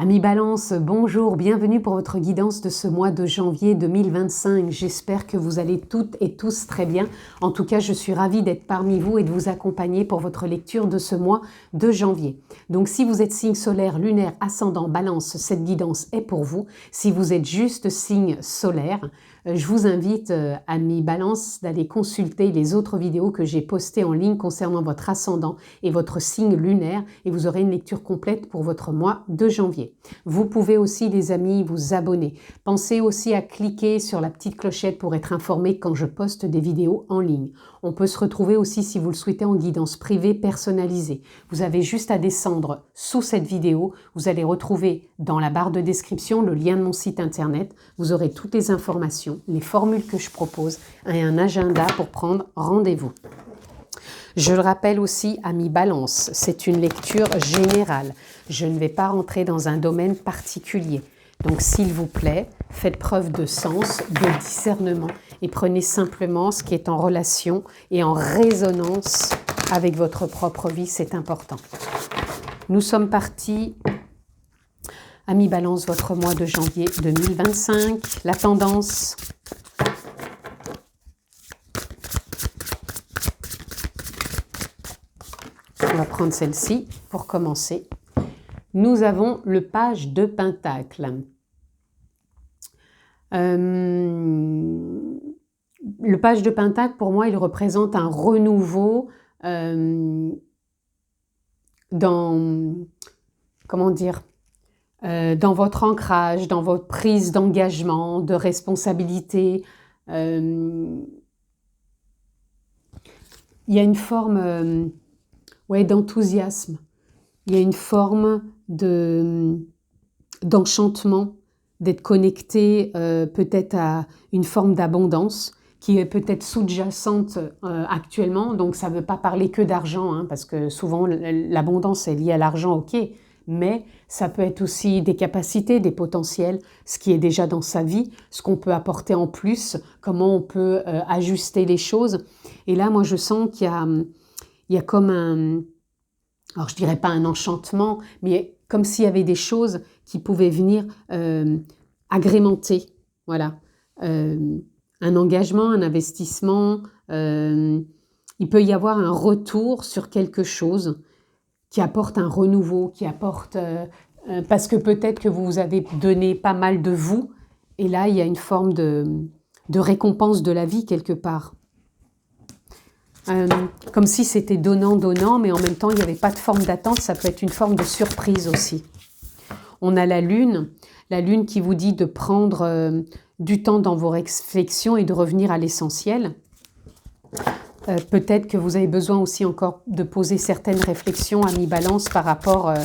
Amis Balance, bonjour, bienvenue pour votre guidance de ce mois de janvier 2025. J'espère que vous allez toutes et tous très bien. En tout cas, je suis ravie d'être parmi vous et de vous accompagner pour votre lecture de ce mois de janvier. Donc, si vous êtes signe solaire, lunaire, ascendant, Balance, cette guidance est pour vous. Si vous êtes juste signe solaire, je vous invite, amis Balance, d'aller consulter les autres vidéos que j'ai postées en ligne concernant votre ascendant et votre signe lunaire et vous aurez une lecture complète pour votre mois de janvier. Vous pouvez aussi, les amis, vous abonner. Pensez aussi à cliquer sur la petite clochette pour être informé quand je poste des vidéos en ligne. On peut se retrouver aussi, si vous le souhaitez, en guidance privée personnalisée. Vous avez juste à descendre sous cette vidéo. Vous allez retrouver dans la barre de description le lien de mon site internet. Vous aurez toutes les informations, les formules que je propose et un agenda pour prendre rendez-vous. Je le rappelle aussi, amis Balance, c'est une lecture générale. Je ne vais pas rentrer dans un domaine particulier. Donc, s'il vous plaît, faites preuve de sens, de discernement et prenez simplement ce qui est en relation et en résonance avec votre propre vie, c'est important. Nous sommes partis, amis Balance, votre mois de janvier 2025, la tendance. On va prendre celle-ci pour commencer. Nous avons le page de Pentacle. Le page de Pentacle, pour moi, il représente un renouveau dans votre ancrage, dans votre prise d'engagement, de responsabilité. Il y a une forme d'enthousiasme. Il y a une forme d'enchantement, d'être connecté peut-être à une forme d'abondance qui est peut-être sous-jacente actuellement. Donc, ça ne veut pas parler que d'argent, hein, parce que souvent, l'abondance est liée à l'argent, ok, mais ça peut être aussi des capacités, des potentiels, ce qui est déjà dans sa vie, ce qu'on peut apporter en plus, comment on peut ajuster les choses. Et là, moi, je sens qu'il y a comme alors je dirais pas un enchantement, mais comme s'il y avait des choses qui pouvaient venir agrémenter, voilà, un engagement, un investissement. Il peut y avoir un retour sur quelque chose qui apporte un renouveau, qui apporte parce que peut-être que vous avez donné pas mal de vous, et là il y a une forme de récompense de la vie quelque part. Comme si c'était donnant-donnant, mais en même temps, il n'y avait pas de forme d'attente, ça peut être une forme de surprise aussi. On a la lune qui vous dit de prendre du temps dans vos réflexions et de revenir à l'essentiel. Peut-être que vous avez besoin aussi encore de poser certaines réflexions à mi-balance par rapport à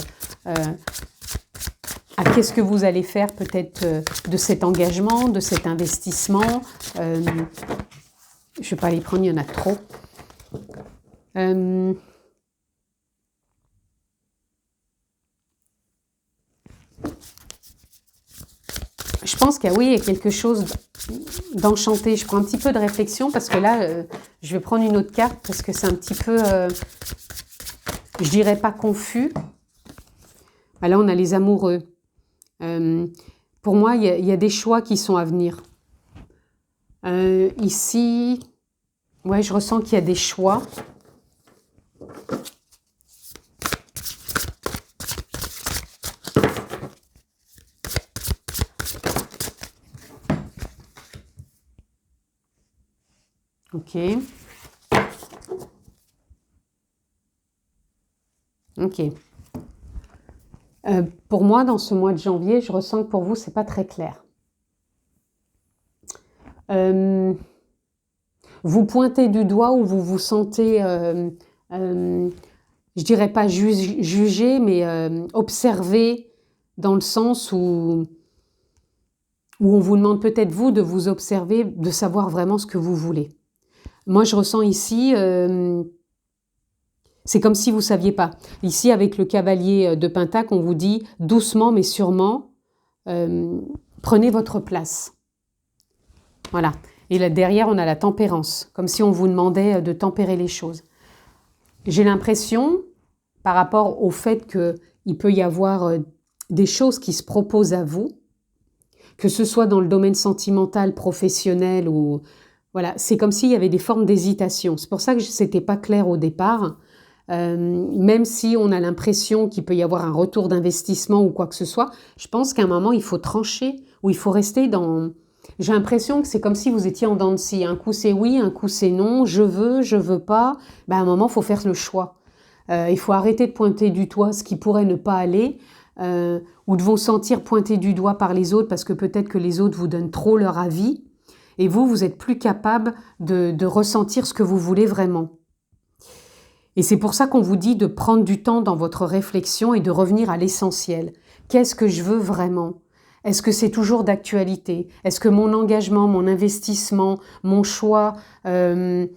qu'est-ce que vous allez faire peut-être de cet engagement, de cet investissement. Je ne vais pas les prendre, il y en a trop. Je pense qu'il y a quelque chose d'enchanté. Je prends un petit peu de réflexion parce que là, je vais prendre une autre carte parce que c'est un petit peu, je dirais pas confus. Là, on a les amoureux. Pour moi, il y a des choix qui sont à venir. Ici, ouais, je ressens qu'il y a des choix. Ok. Ok. Pour moi, dans ce mois de janvier, je ressens que pour vous, c'est pas très clair. Vous pointez du doigt ou vous vous sentez, je dirais pas juger, mais observer dans le sens où on vous demande peut-être vous de vous observer, de savoir vraiment ce que vous voulez. Moi, je ressens ici, c'est comme si vous ne saviez pas. Ici, avec le cavalier de Pentacle, on vous dit doucement mais sûrement, prenez votre place. Voilà. Et là, derrière, on a la tempérance, comme si on vous demandait de tempérer les choses. J'ai l'impression, par rapport au fait qu'il peut y avoir des choses qui se proposent à vous, que ce soit dans le domaine sentimental, professionnel ou... Voilà, c'est comme s'il y avait des formes d'hésitation. C'est pour ça que c'était pas clair au départ. Même si on a l'impression qu'il peut y avoir un retour d'investissement ou quoi que ce soit, je pense qu'à un moment, il faut trancher ou il faut rester dans... J'ai l'impression que c'est comme si vous étiez en dents de scie. Un coup, c'est oui, un coup, c'est non. Je veux pas. Ben, à un moment, il faut faire le choix. Il faut arrêter de pointer du doigt ce qui pourrait ne pas aller ou de vous sentir pointé du doigt par les autres parce que peut-être que les autres vous donnent trop leur avis et vous êtes plus capable de ressentir ce que vous voulez vraiment. Et c'est pour ça qu'on vous dit de prendre du temps dans votre réflexion et de revenir à l'essentiel. Qu'est-ce que je veux vraiment ? Est-ce que c'est toujours d'actualité ? Est-ce que mon engagement, mon investissement, mon choix me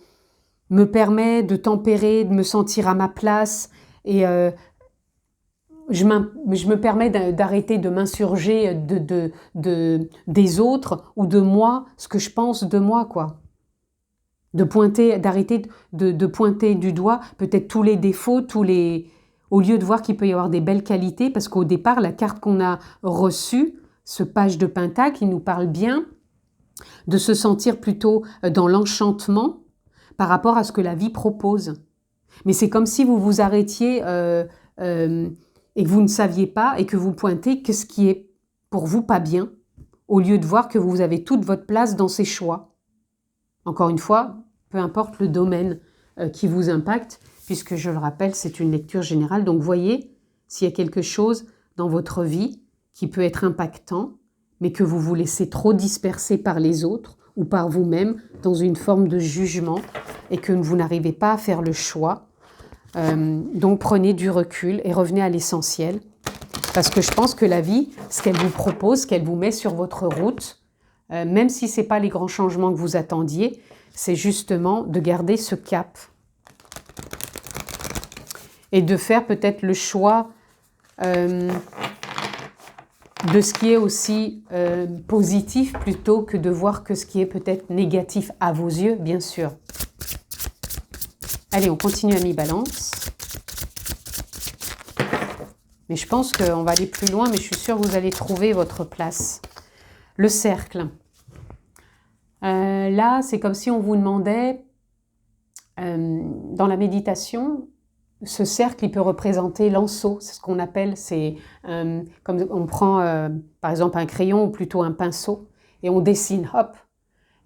permet de tempérer, de me sentir à ma place et je me permets d'arrêter de m'insurger des autres ou de moi, ce que je pense de moi, quoi. D'arrêter de pointer du doigt peut-être tous les défauts, au lieu de voir qu'il peut y avoir des belles qualités, parce qu'au départ, la carte qu'on a reçue, ce page de Pentacle, il nous parle bien de se sentir plutôt dans l'enchantement par rapport à ce que la vie propose. Mais c'est comme si vous vous arrêtiez et que vous ne saviez pas et que vous pointez que ce qui est pour vous pas bien, au lieu de voir que vous avez toute votre place dans ces choix. Encore une fois, peu importe le domaine qui vous impacte, puisque je le rappelle, c'est une lecture générale. Donc voyez s'il y a quelque chose dans votre vie qui peut être impactant, mais que vous vous laissez trop disperser par les autres ou par vous-même dans une forme de jugement et que vous n'arrivez pas à faire le choix. Donc prenez du recul et revenez à l'essentiel. Parce que je pense que la vie, ce qu'elle vous propose, ce qu'elle vous met sur votre route, même si ce n'est pas les grands changements que vous attendiez, c'est justement de garder ce cap. Et de faire peut-être le choix de ce qui est aussi positif plutôt que de voir que ce qui est peut-être négatif à vos yeux, bien sûr. Allez, on continue à mi-balance. Mais je pense qu'on va aller plus loin, mais je suis sûre que vous allez trouver votre place. Le cercle. Là, c'est comme si on vous demandait, dans la méditation, ce cercle, il peut représenter l'anseau. C'est ce qu'on appelle, comme on prend par exemple un crayon ou plutôt un pinceau et on dessine, hop.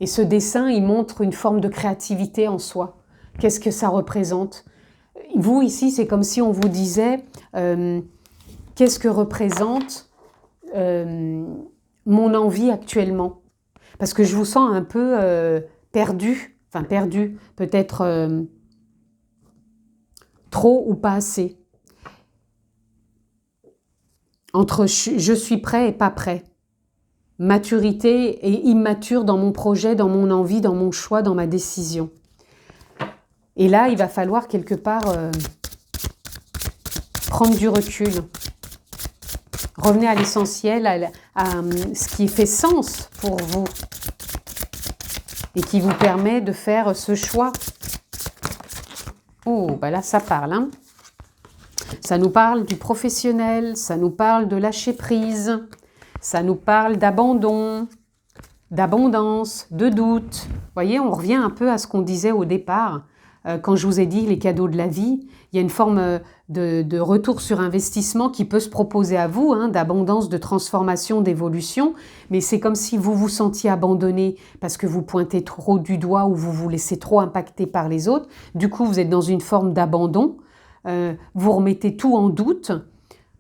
Et ce dessin, il montre une forme de créativité en soi. Qu'est-ce que ça représente ? Vous, ici, c'est comme si on vous disait, qu'est-ce que représente mon envie actuellement ? Parce que je vous sens un peu perdu, peut-être trop ou pas assez. Entre je suis prêt et pas prêt. Maturité et immature dans mon projet, dans mon envie, dans mon choix, dans ma décision. Et là, il va falloir quelque part prendre du recul. Revenez à l'essentiel, à ce qui fait sens pour vous et qui vous permet de faire ce choix. Oh, ben là, ça parle. Hein. Ça nous parle du professionnel, ça nous parle de lâcher prise, ça nous parle d'abandon, d'abondance, de doute. Vous voyez, on revient un peu à ce qu'on disait au départ. Quand je vous ai dit les cadeaux de la vie, il y a une forme de retour sur investissement qui peut se proposer à vous, hein, d'abondance, de transformation, d'évolution, mais c'est comme si vous vous sentiez abandonné parce que vous pointez trop du doigt ou vous vous laissez trop impacter par les autres. Du coup, vous êtes dans une forme d'abandon, vous remettez tout en doute.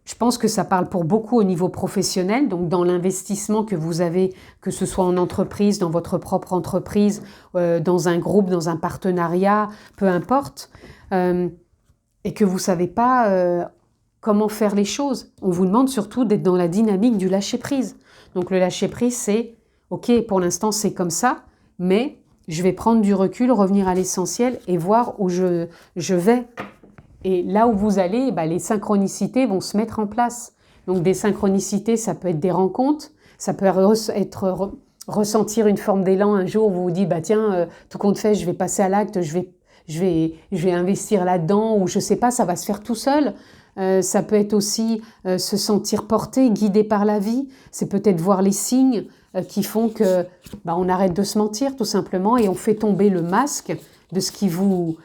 Je pense que ça parle pour beaucoup au niveau professionnel, donc dans l'investissement que vous avez, que ce soit en entreprise, dans votre propre entreprise, dans un groupe, dans un partenariat, peu importe, et que vous ne savez pas comment faire les choses. On vous demande surtout d'être dans la dynamique du lâcher-prise. Donc le lâcher-prise, c'est « Ok, pour l'instant c'est comme ça, mais je vais prendre du recul, revenir à l'essentiel et voir où je vais. » Et là où vous allez, les synchronicités vont se mettre en place. Donc des synchronicités, ça peut être des rencontres, ça peut être ressentir une forme d'élan un jour où vous vous dites, tiens, tout compte fait, je vais passer à l'acte, je vais investir là-dedans, ou je sais pas, ça va se faire tout seul. ça peut être aussi se sentir porté, guidé par la vie. C'est peut-être voir les signes qui font que on arrête de se mentir tout simplement et on fait tomber le masque de ce qui vous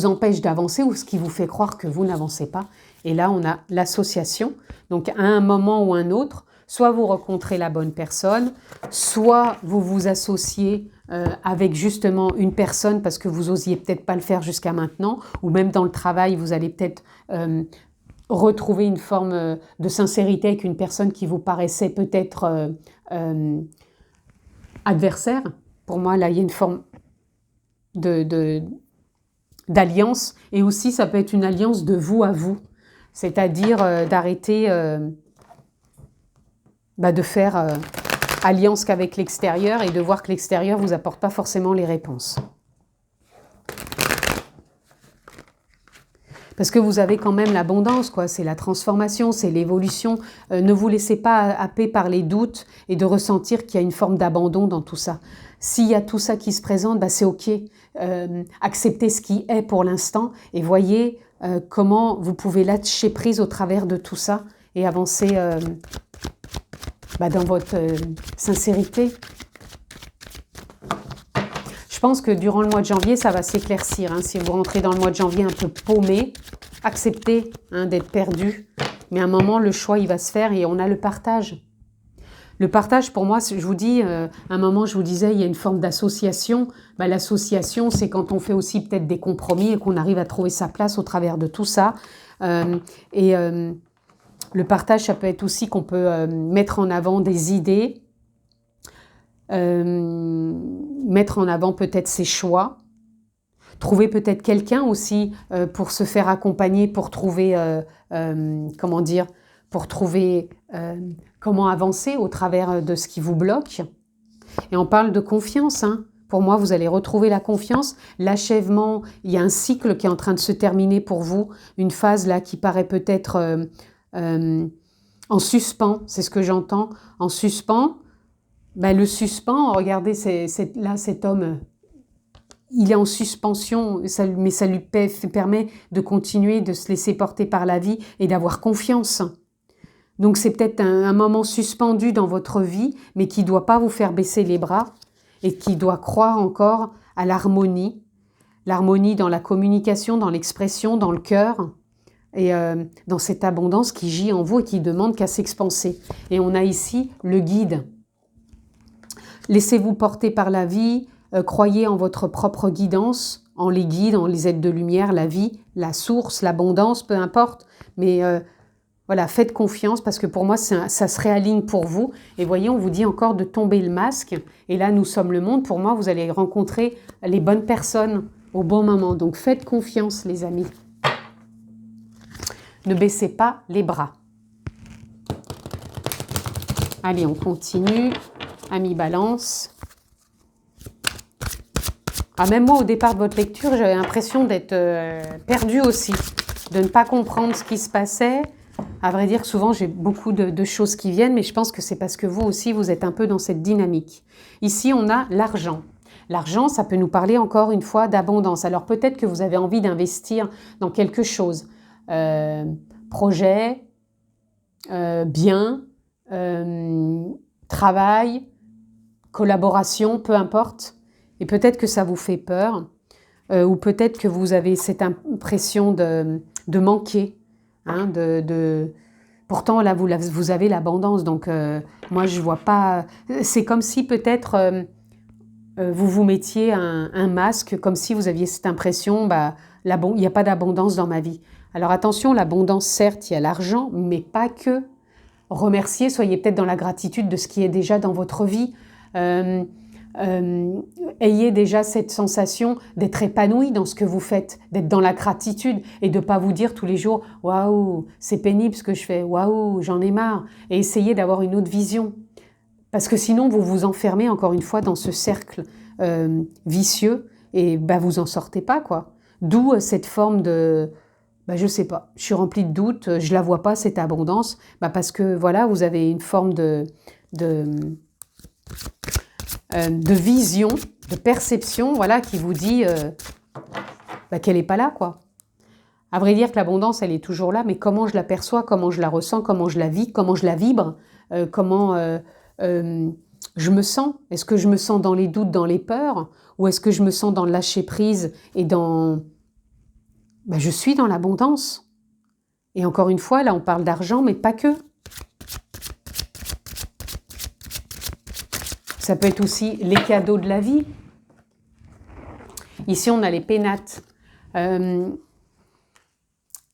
empêche d'avancer ou ce qui vous fait croire que vous n'avancez pas. Et là, on a l'association. Donc, à un moment ou un autre, soit vous rencontrez la bonne personne, soit vous vous associez avec justement une personne parce que vous osiez peut-être pas le faire jusqu'à maintenant, ou même dans le travail, vous allez peut-être retrouver une forme de sincérité avec une personne qui vous paraissait peut-être adversaire. Pour moi, là, il y a une forme d'alliance, et aussi ça peut être une alliance de vous à vous, c'est-à-dire d'arrêter de faire alliance qu'avec l'extérieur et de voir que l'extérieur ne vous apporte pas forcément les réponses. Parce que vous avez quand même l'abondance, quoi. C'est la transformation, c'est l'évolution. Ne vous laissez pas happer par les doutes et de ressentir qu'il y a une forme d'abandon dans tout ça. S'il y a tout ça qui se présente, c'est OK. Acceptez ce qui est pour l'instant et voyez comment vous pouvez lâcher prise au travers de tout ça et avancer dans votre sincérité. Je pense que durant le mois de janvier, ça va s'éclaircir. Hein. Si vous rentrez dans le mois de janvier un peu paumé, acceptez d'être perdu. Mais à un moment, le choix, il va se faire et on a le partage. Le partage, pour moi, je vous dis, à un moment, je vous disais, il y a une forme d'association. L'association, c'est quand on fait aussi peut-être des compromis et qu'on arrive à trouver sa place au travers de tout ça. Le partage, ça peut être aussi qu'on peut mettre en avant des idées, mettre en avant peut-être ses choix, trouver peut-être quelqu'un aussi pour se faire accompagner, pour trouver, comment avancer au travers de ce qui vous bloque. Et on parle de confiance, hein. Pour moi, vous allez retrouver la confiance, l'achèvement, il y a un cycle qui est en train de se terminer pour vous, une phase là qui paraît peut-être en suspens, c'est ce que j'entends, en suspens. Le suspens, regardez, cet homme, il est en suspension, mais ça lui permet de continuer, de se laisser porter par la vie et d'avoir confiance. Donc c'est peut-être un moment suspendu dans votre vie, mais qui ne doit pas vous faire baisser les bras et qui doit croire encore à l'harmonie dans la communication, dans l'expression, dans le cœur, et dans cette abondance qui gît en vous et qui demande qu'à s'expanser. Et on a ici le guide. Laissez-vous porter par la vie, croyez en votre propre guidance, en les guides, en les êtres de lumière, la vie, la source, l'abondance, peu importe. Mais voilà, faites confiance parce que pour moi, ça se réaligne pour vous. Et voyez, on vous dit encore de tomber le masque. Et là, nous sommes le monde. Pour moi, vous allez rencontrer les bonnes personnes au bon moment. Donc faites confiance, les amis. Ne baissez pas les bras. Allez, on continue. Amis Balance. Même moi, au départ de votre lecture, j'avais l'impression d'être perdue aussi, de ne pas comprendre ce qui se passait. À vrai dire, souvent, j'ai beaucoup de choses qui viennent, mais je pense que c'est parce que vous aussi, vous êtes un peu dans cette dynamique. Ici, on a l'argent. L'argent, ça peut nous parler encore une fois d'abondance. Alors peut-être que vous avez envie d'investir dans quelque chose. Projet, bien, travail, collaboration, peu importe. Et peut-être que ça vous fait peur, ou peut-être que vous avez cette impression de manquer. Hein, Pourtant, là, vous avez l'abondance. Donc, moi, je vois pas... C'est comme si peut-être vous vous mettiez un masque, comme si vous aviez cette impression, il n'y a pas d'abondance dans ma vie. Alors attention, l'abondance, certes, il y a l'argent, mais pas que. Remerciez, soyez peut-être dans la gratitude de ce qui est déjà dans votre vie. Ayez déjà cette sensation d'être épanoui dans ce que vous faites, d'être dans la gratitude et de ne pas vous dire tous les jours « Waouh, c'est pénible ce que je fais, waouh, j'en ai marre » et essayez d'avoir une autre vision. Parce que sinon, vous vous enfermez encore une fois dans ce cercle vicieux et vous en sortez pas, quoi. D'où cette forme de... je sais pas, je suis remplie de doutes, je la vois pas cette abondance, parce que voilà, vous avez une forme de vision, de perception, voilà, qui vous dit qu'elle n'est pas là, quoi. À vrai dire que l'abondance, elle est toujours là, mais comment je l'aperçois, comment je la ressens, comment je la vis, comment je la vibre, comment je me sens. Est-ce que je me sens dans les doutes, dans les peurs, ou est-ce que je me sens dans le lâcher prise et dans... Ben, je suis dans l'abondance. Et encore une fois, là, on parle d'argent, mais pas que. Ça peut être aussi les cadeaux de la vie. Ici, on a les pénates.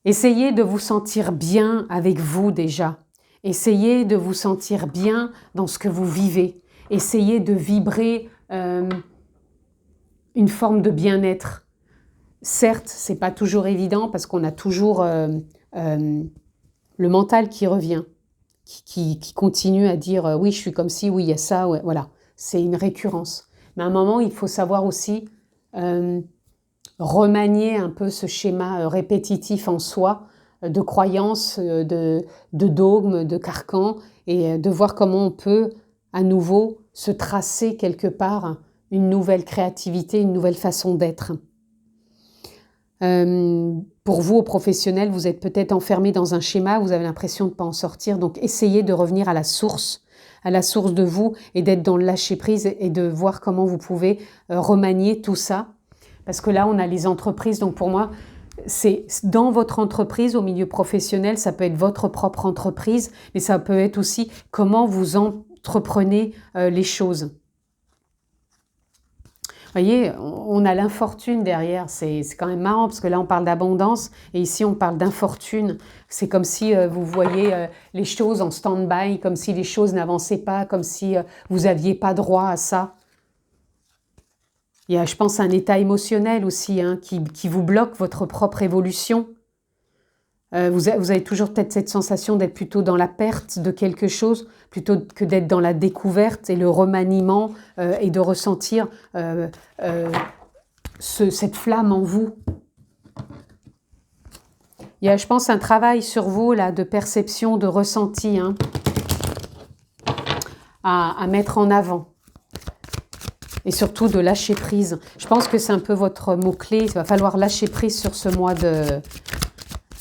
Essayez de vous sentir bien avec vous déjà. Essayez de vous sentir bien dans ce que vous vivez. Essayez de vibrer une forme de bien-être. Certes, ce n'est pas toujours évident parce qu'on a toujours le mental qui revient, qui continue à dire oui, je suis comme ci, oui, il y a ça, ouais, voilà. C'est une récurrence. Mais à un moment, il faut savoir aussi remanier un peu ce schéma répétitif en soi, de croyances, de dogmes, de carcans, et de voir comment on peut à nouveau se tracer quelque part une nouvelle créativité, une nouvelle façon d'être. Pour vous, aux professionnels, vous êtes peut-être enfermé dans un schéma, vous avez l'impression de ne pas en sortir, donc essayez de revenir à la source de vous et d'être dans le lâcher-prise et de voir comment vous pouvez remanier tout ça. Parce que là, on a les entreprises, donc pour moi, c'est dans votre entreprise, au milieu professionnel, ça peut être votre propre entreprise, mais ça peut être aussi comment vous entreprenez les choses. Vous voyez, on a l'infortune derrière, c'est quand même marrant parce que là on parle d'abondance et ici on parle d'infortune. C'est comme si vous voyez les choses en stand-by, comme si les choses n'avançaient pas, comme si vous n'aviez pas droit à ça. Il y a, je pense, un état émotionnel aussi qui vous bloque votre propre évolution. Vous avez toujours peut-être cette sensation d'être plutôt dans la perte de quelque chose, plutôt que d'être dans la découverte et le remaniement et de ressentir cette flamme en vous. Il y a, je pense, un travail sur vous là, de perception, de ressenti à mettre en avant. Et surtout de lâcher prise. Je pense que c'est un peu votre mot-clé. Il va falloir lâcher prise sur ce mois de...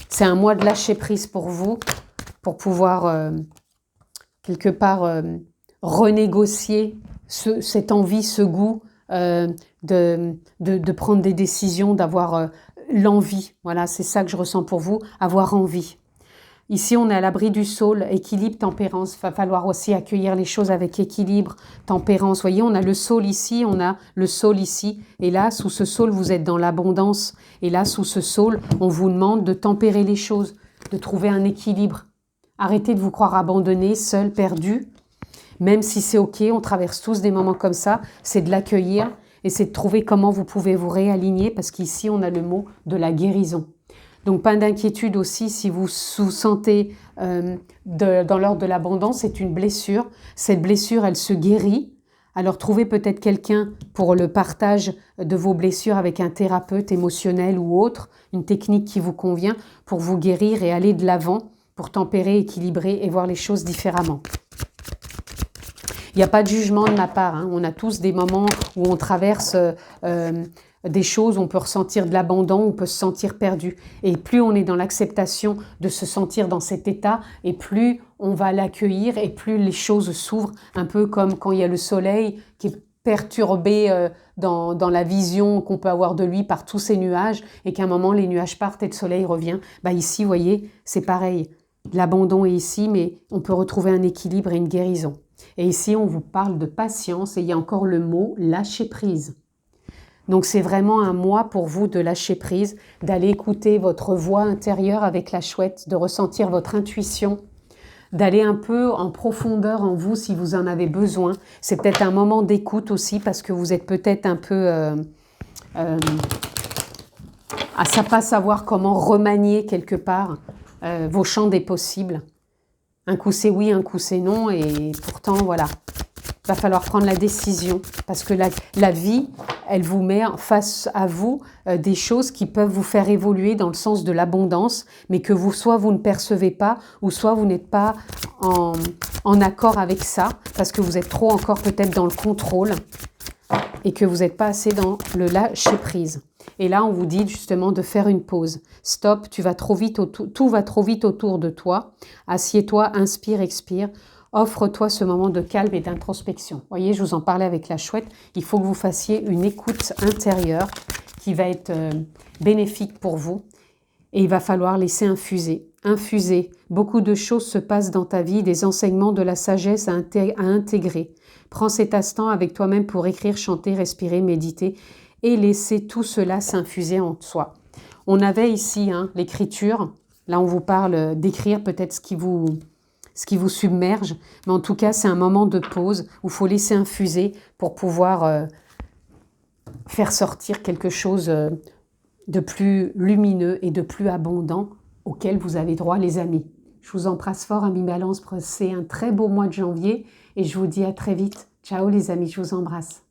C'est un mois de lâcher prise pour vous, pour pouvoir quelque part renégocier cette envie, ce goût de prendre des décisions, d'avoir l'envie. Voilà, c'est ça que je ressens pour vous, avoir envie. Ici, on est à l'abri du saule, équilibre, tempérance. Il va falloir aussi accueillir les choses avec équilibre, tempérance. Vous voyez, on a le saule ici, on a le saule ici. Et là, sous ce saule, vous êtes dans l'abondance. Et là, sous ce saule, on vous demande de tempérer les choses, de trouver un équilibre. Arrêtez de vous croire abandonné, seul, perdu. Même si c'est OK, on traverse tous des moments comme ça. C'est de l'accueillir et c'est de trouver comment vous pouvez vous réaligner parce qu'ici, on a le mot de la guérison. Donc, pas d'inquiétude aussi si vous vous sentez dans l'ordre de l'abondance, c'est une blessure. Cette blessure, elle se guérit. Alors, trouvez peut-être quelqu'un pour le partage de vos blessures avec un thérapeute émotionnel ou autre, une technique qui vous convient pour vous guérir et aller de l'avant, pour tempérer, équilibrer et voir les choses différemment. Il n'y a pas de jugement de ma part. On a tous des moments où on traverse... des choses, on peut ressentir de l'abandon, on peut se sentir perdu. Et plus on est dans l'acceptation de se sentir dans cet état, et plus on va l'accueillir, et plus les choses s'ouvrent, un peu comme quand il y a le soleil qui est perturbé dans la vision qu'on peut avoir de lui par tous ces nuages, et qu'à un moment les nuages partent et le soleil revient. Bah ici, vous voyez, c'est pareil. L'abandon est ici, mais on peut retrouver un équilibre et une guérison. Et ici, on vous parle de patience, et il y a encore le mot lâcher prise. Donc, c'est vraiment un mois pour vous de lâcher prise, d'aller écouter votre voix intérieure avec la chouette, de ressentir votre intuition, d'aller un peu en profondeur en vous si vous en avez besoin. C'est peut-être un moment d'écoute aussi parce que vous êtes peut-être un peu à pas savoir comment remanier quelque part vos champs des possibles. Un coup c'est oui, un coup c'est non et pourtant voilà. Il va falloir prendre la décision parce que la vie, elle vous met face à vous des choses qui peuvent vous faire évoluer dans le sens de l'abondance, mais que soit vous ne percevez pas, ou soit vous n'êtes pas en accord avec ça, parce que vous êtes trop encore peut-être dans le contrôle. et que vous n'êtes pas assez dans le lâcher prise. Et là, on vous dit justement de faire une pause. Stop, tu vas trop vite, tout va trop vite autour de toi. Assieds-toi, inspire, expire. Offre-toi ce moment de calme et d'introspection. Vous voyez, je vous en parlais avec la chouette. Il faut que vous fassiez une écoute intérieure qui va être bénéfique pour vous. Et il va falloir laisser infuser. Infuser. Beaucoup de choses se passent dans ta vie, des enseignements de la sagesse à intégrer. Prends cet instant avec toi-même pour écrire, chanter, respirer, méditer et laisser tout cela s'infuser en soi. On avait ici l'écriture. Là, on vous parle d'écrire peut-être ce qui vous submerge. Mais en tout cas, c'est un moment de pause où il faut laisser infuser pour pouvoir faire sortir quelque chose de plus lumineux et de plus abondant auquel vous avez droit, les amis. Je vous embrasse fort, amis Balance. C'est un très beau mois de janvier et je vous dis à très vite. Ciao les amis, je vous embrasse.